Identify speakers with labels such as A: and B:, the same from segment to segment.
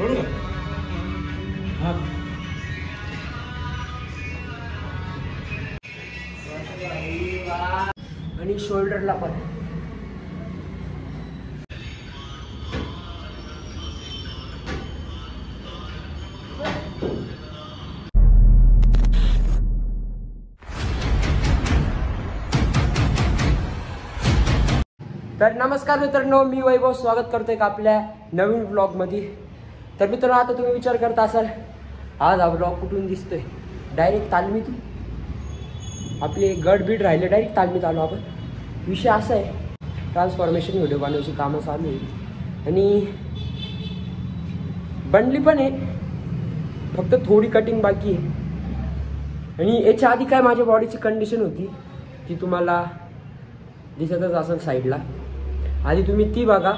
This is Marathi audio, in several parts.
A: आणि शोल्डरला पण. तर नमस्कार मित्रांनो, मी वैभव स्वागत करतोय का आपल्या नवीन व्लॉगमध्ये. तर मित्रांनो, आता तुम्ही विचार करता असाल आज हा व्लॉग कुठून दिसतोय. डायरेक्ट तालमीतून आपले गड बीड राहिले, डायरेक्ट तालमीत आलो आपण. विषय असा आहे, ट्रान्सफॉर्मेशन व्हिडिओ बनवायची कामं चालू आहे आणि बनली पण आहे, फक्त थोडी कटिंग बाकी आहे. आणि याच्या आधी काय माझ्या बॉडीची कंडिशन होती ती तुम्हाला दिसतच असेल साईडला. आधी तुम्ही ती बघा,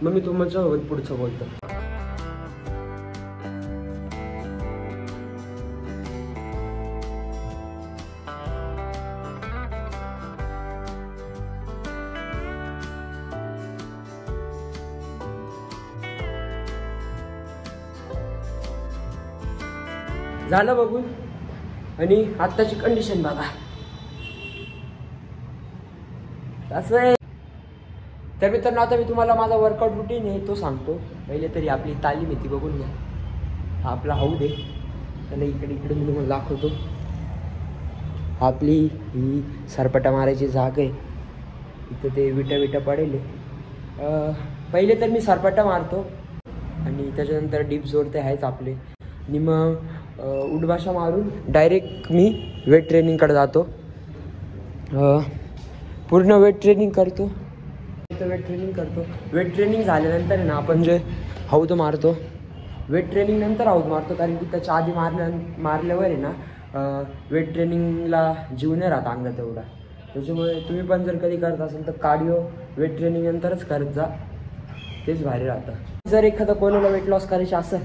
A: मग मी तुमच्यासोबत पुढचं बोलतो. झालं बघून, आणि आत्ताची कंडिशन बघा. असं आहे. तर मित्रांनो, आता मी तुम्हाला माझा वर्कआउट रुटीन आहे तो सांगतो. पहिले तरी आपली तालीम आहे ती बघून घ्या. हा आपला हाऊद आहे, त्याला इकडे इकडे मी तुम्हाला दाखवतो. आपली ही सरपटा मारायची जागा आहे. इथं ते विटा पडेल. पहिले तर मी सरपटा मारतो आणि त्याच्यानंतर डीप जोर ते आहेच आपले. आणि मग उडभाषा मारून डायरेक्ट मी वेट ट्रेनिंगकडे जातो. पूर्ण वेट ट्रेनिंग करतो. वेट ट्रेनिंग झाल्यानंतर आहे ना, आपण जे हौद मारतो, वेट ट्रेनिंग नंतर हौद मारतो. कारण की त्याच्या आधी मारल्यावर आहे ना, वेट ट्रेनिंगला जीव नाही राहत अंगात एवढा. त्याच्यामुळे तुम्ही पण जर कधी करत असाल तर कार्डिओ वेट ट्रेनिंग नंतरच करत जा, तेच भारी राहतं. जर एखादा कोणाला वेट लॉस करायचं असं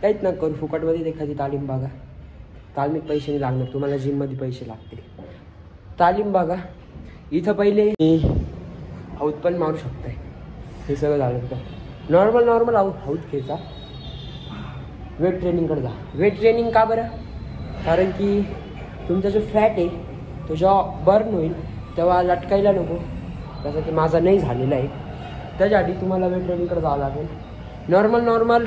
A: काहीच ना करू, फुकटमध्ये एखादी तालीम बघा. तालमीत पैसे नाही लागणार तुम्हाला, जिममध्ये पैसे लागतील. तालीम बघा. इथं पहिले हौद पण मारू शकताय. हे सगळं झालं तर नॉर्मल हौद घ्यायचा. वेट ट्रेनिंगकडे जा. वेट ट्रेनिंग का बरं? कारण की तुमचा जो फॅट आहे तो जेव्हा बर्न होईल तेव्हा लटकायला नको, जसं की माझा नाही झालेला आहे. त्याच्यासाठी तुम्हाला वेट ट्रेनिंगकडे जावं लागेल. नॉर्मल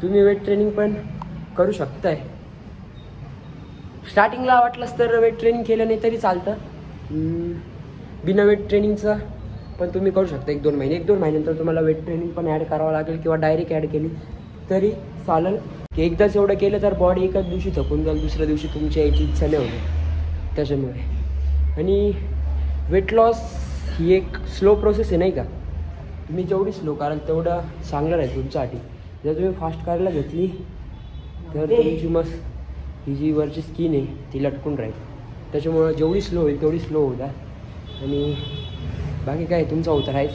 A: तुम्ही वेट ट्रेनिंग पण करू शकताय. स्टार्टिंगला वाटलंच तर वेट ट्रेनिंग केलं नाही तरी चालतं. बिना वेट ट्रेनिंगचं पण तुम्ही करू शकता 1-2 महिने. 1-2 महिन्यानंतर तुम्हाला वेट ट्रेनिंग पण ॲड करावं लागेल किंवा डायरेक्ट ॲड केली तरी चालेल. की एकदाच एवढं केलं तर बॉडी एकाच दिवशी थकून जाईल, दुसऱ्या दिवशी तुमची यायची इच्छा नाही होती. त्याच्यामुळे आणि वेट लॉस ही एक स्लो प्रोसेस आहे नाही का. तुम्ही जेवढी स्लो कराल तेवढं चांगलं राहील तुमच्यासाठी. जर तुम्ही फास्ट करायला घेतली तर तुमची मस्त ही जी वरची स्किन आहे ती लटकून राहील. त्याच्यामुळं जेवढी स्लो होईल तेवढी स्लो होऊ द्या. आणि बाकी काय तुमचं होतं राहील.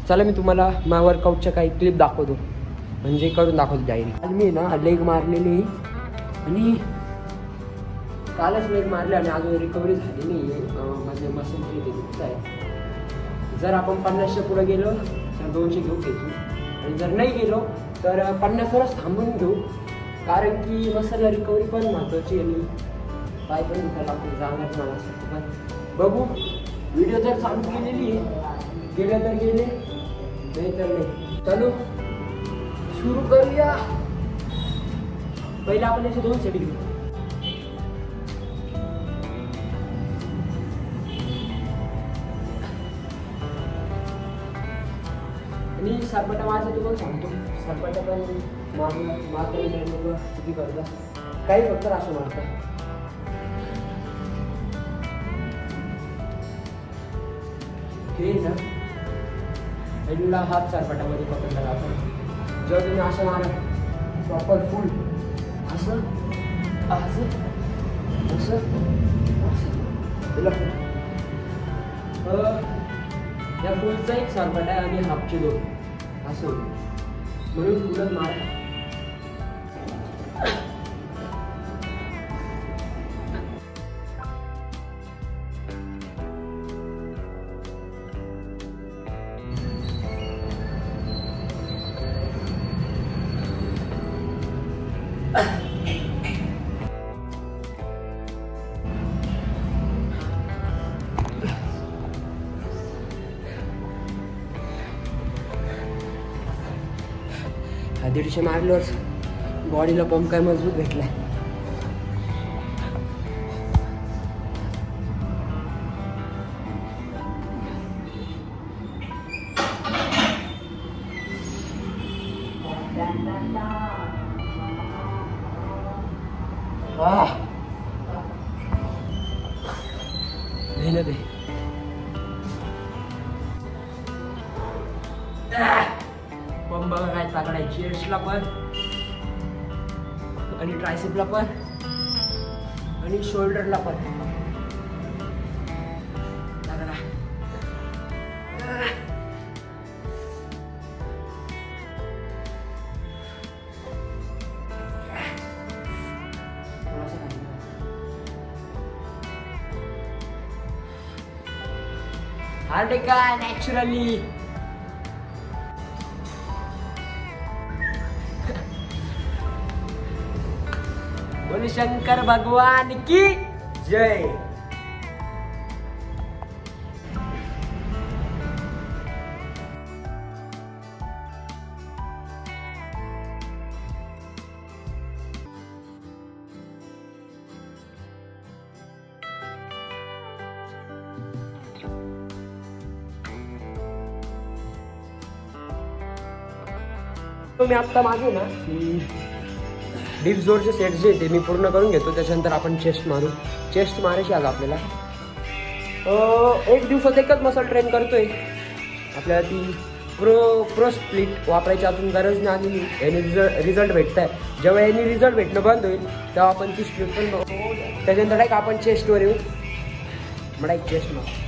A: चला मी तुम्हाला माझ्या वर्कआउटच्या काही क्लिप दाखवतो, म्हणजे करून दाखवतो डायरेक्ट. मी ना लेग मारलेली आणि कालच लेग मारले आणि अजून रिकव्हरी झाली नाही आहे. माझे मसलची ते दुखत आहे. जर आपण 50च्या पुढे गेलो तर 200 घेऊ घ्यायचो, आणि जर नाही गेलो तर 50वरच थांबून घेऊ. कारण की मसलला रिकव्हरी पण महत्त्वाची आणि पाय पण दुखायला आपण जाणार मला असं. पण बघू, व्हिडिओ जर चालू केलेली गेले तर गेले, नाही तर नाही. चालू सुरू करूया. पहिले आपण याचे 2 सेट घेऊ. आणि सरपटा माझं तुम्हाला सांगतो, सरपटा पण मारता किती करता, काही फक्त असं मारता. हे ना एडूला हात सरपटामध्ये पकडला जातो. जेव्हा तुम्ही असं मारा प्रॉपर फुल असं असं असं या फुलचा एक सरपटा आहे आणि हाफची 2 असं होईल. म्हणून फुलच मारा. 150 मारल्यावर बॉडीला पंप काय मजबूत भेटलाय. मेहनत आहे. पंप बघा काय ताकद आहे. चेस्टला पण आणि ट्रायसेपला पण आणि शोल्डरला पण ताकद आहे. हार्ड का नॅचरली. बोल शंकर भगवान की जय. तो मी आत्ता माझे ना डीप जोरचे सेट जे ते मी पूर्ण करून घेतो. त्याच्यानंतर आपण चेस्ट मारू. चेस्ट मारायची आज आपल्याला. एक दिवसात एकच मसल ट्रेन करतोय. आपल्याला ती प्रो स्प्लिट वापरायची अजून गरज नाही आलेली. याने रिझल्ट भेटत आहे. जेव्हा याने रिझल्ट भेटणं बंद होईल तेव्हा आपण ती स्प्लिट पण त्याच्यानंतर डायरेक्ट आपण चेस्टवर येऊ. मग डायरेक्ट चेस्ट मारू.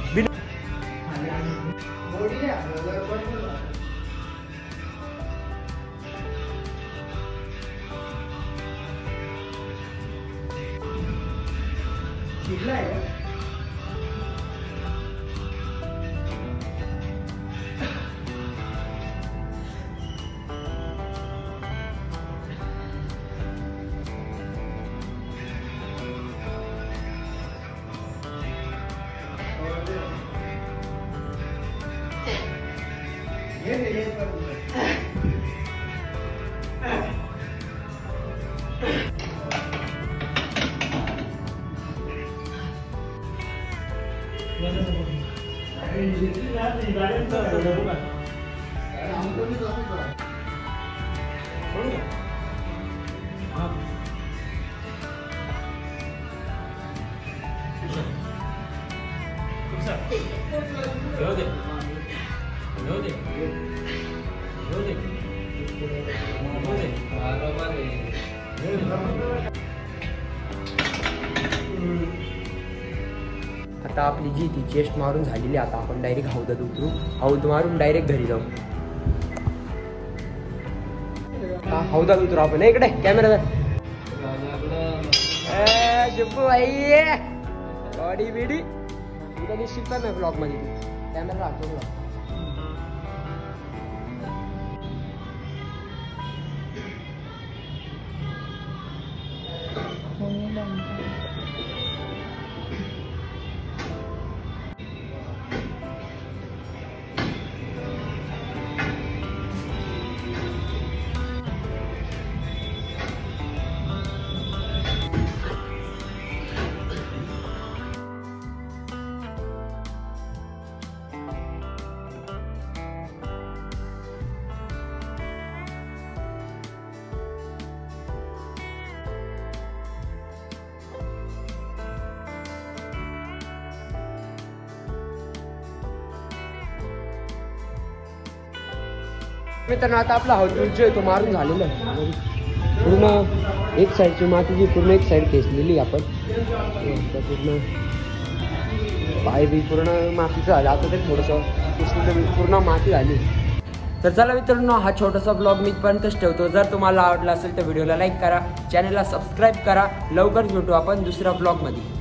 A: आता आपली जी ती चेस्ट मारून झालेली. आता आपण डायरेक्ट हौदात उतरू. हौद मारून डायरेक्ट घरी जाऊ. हौदात उतरू आपण. इकडे कॅमेरा शिपू भाई बॉडी बिडी उद्या निश्चित ना ब्लॉग मध्ये कॅमेरा राहतो. मित्रांनो आता आपला हाऊस जो आहे तो मारून झालेला आहे. पूर्ण एक साईडची मातीची पूर्ण एक साईड खेचलेली आपण. पूर्ण पाय बी पूर्ण मातीचं झालं. आता ते थोडंसं पूर्ण माती झाली. तर चला मित्रांनो हा छोटासा ब्लॉग मी इथपर्यंतच ठेवतो. जर तुम्हाला आवडला असेल तर व्हिडिओला लाईक करा, चॅनलला सबस्क्राईब करा. लवकरच भेटू आपण दुसऱ्या ब्लॉगमध्ये.